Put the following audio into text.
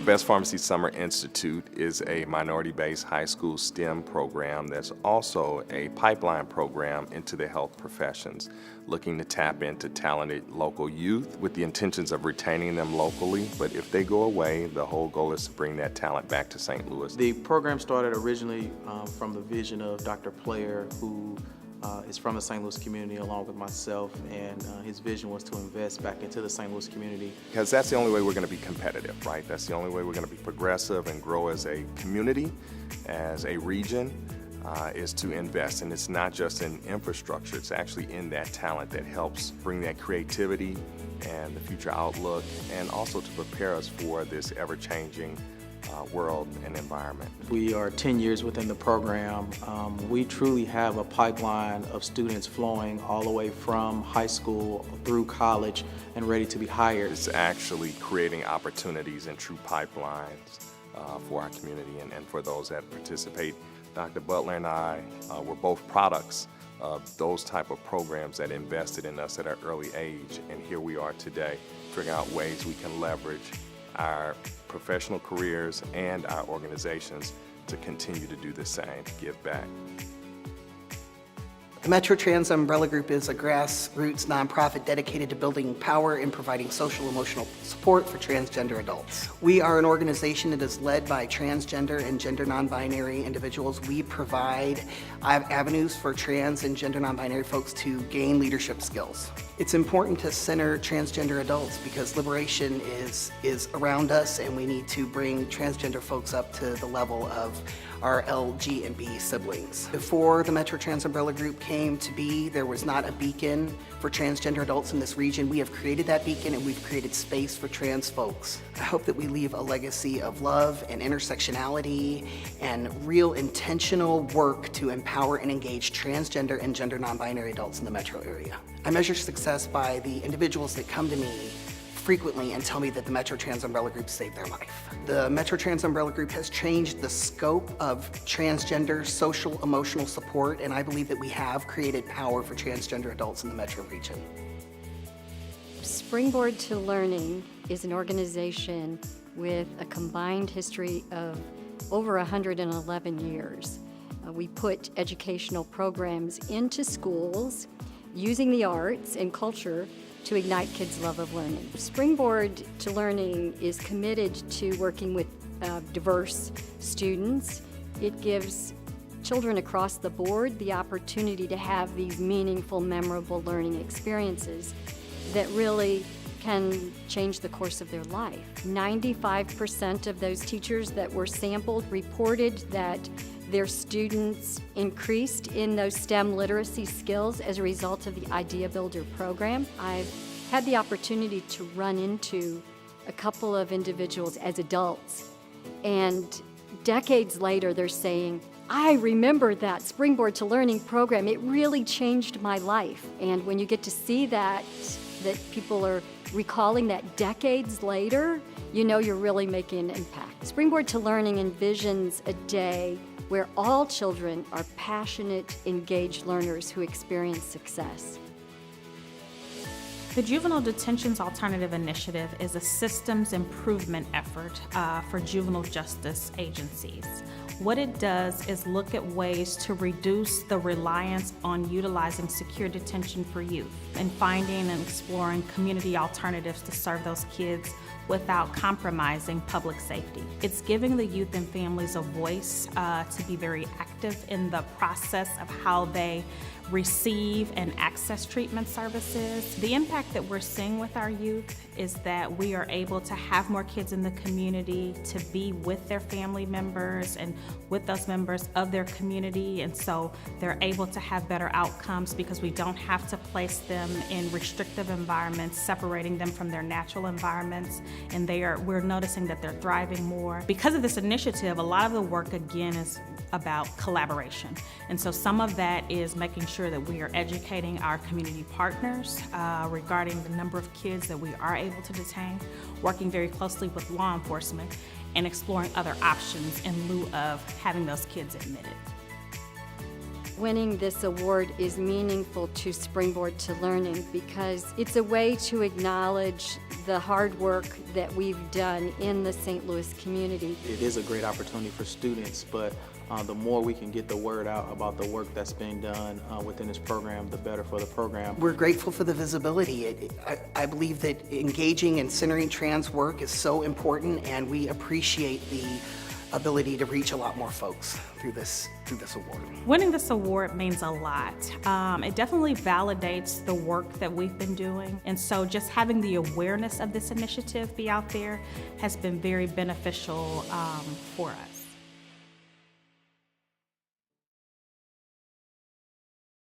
Best Pharmacy Summer Institute is a minority-based high school STEM program that's also a pipeline program into the health professions, looking to tap into talented local youth with the intentions of retaining them locally. But if they go away, the whole goal is to bring that talent back to St. Louis. The program started originally from the vision of Dr. Player, who is from the St. Louis community along with myself, and his vision was to invest back into the St. Louis community. Because that's the only way we're going to be competitive, right? That's the only way we're going to be progressive and grow as a community, as a region, is to invest. And it's not just in infrastructure, it's actually in that talent that helps bring that creativity and the future outlook, and also to prepare us for this ever-changing world and environment. We are 10 years within the program. We truly have a pipeline of students flowing all the way from high school through college and ready to be hired. It's actually creating opportunities and true pipelines for our community and for those that participate. Dr. Butler and I were both products of those type of programs that invested in us at an early age, and here we are today, figuring out ways we can leverage our professional careers and our organizations to continue to do the same, to give back. The Metro Trans Umbrella Group is a grassroots nonprofit dedicated to building power and providing social emotional support for transgender adults. We are an organization that is led by transgender and gender non-binary individuals. We provide avenues for trans and gender non-binary folks to gain leadership skills. It's important to center transgender adults because liberation is around us, and we need to bring transgender folks up to the level of our L, G, and B siblings. Before the Metro Trans Umbrella Group came to be, there was not a beacon for transgender adults in this region. We have created that beacon, and we've created space for trans folks. I hope that we leave a legacy of love and intersectionality and real intentional work to empower and engage transgender and gender non-binary adults in the metro area. I measure success by the individuals that come to me frequently and tell me that the Metro Trans Umbrella Group saved their life. The Metro Trans Umbrella Group has changed the scope of transgender social emotional support, and I believe that we have created power for transgender adults in the metro region. Springboard to Learning is an organization with a combined history of over 111 years. We put educational programs into schools using the arts and culture to ignite kids' love of learning. Springboard to Learning is committed to working with diverse students. It gives children across the board the opportunity to have these meaningful, memorable learning experiences that really can change the course of their life. 95% of those teachers that were sampled reported that their students increased in those STEM literacy skills as a result of the Idea Builder program. I've had the opportunity to run into a couple of individuals as adults, and decades later they're saying, I remember that Springboard to Learning program. It really changed my life. And when you get to see that people are recalling that decades later, you know you're really making an impact. Springboard to Learning envisions a day where all children are passionate, engaged learners who experience success. The Juvenile Detention's Alternative Initiative is a systems improvement effort for juvenile justice agencies. What it does is look at ways to reduce the reliance on utilizing secure detention for youth and finding and exploring community alternatives to serve those kids without compromising public safety. It's giving the youth and families a voice to be very active in the process of how they receive and access treatment services. The impact that we're seeing with our youth is that we are able to have more kids in the community, to be with their family members and with those members of their community, and so they're able to have better outcomes because we don't have to place them in restrictive environments, separating them from their natural environments, and we're noticing that they're thriving more. Because of this initiative, a lot of the work again is about collaboration, and so some of that is making sure that we are educating our community partners regarding the number of kids that we are able to detain, working very closely with law enforcement, and exploring other options in lieu of having those kids admitted. Winning this award is meaningful to Springboard to Learning because it's a way to acknowledge the hard work that we've done in the St. Louis community. It is a great opportunity for students, but the more we can get the word out about the work that's being done within this program, the better for the program. We're grateful for the visibility. I believe that engaging and centering trans work is so important, and we appreciate the ability to reach a lot more folks through this award. Winning this award means a lot. It definitely validates the work that we've been doing, and so just having the awareness of this initiative be out there has been very beneficial for us.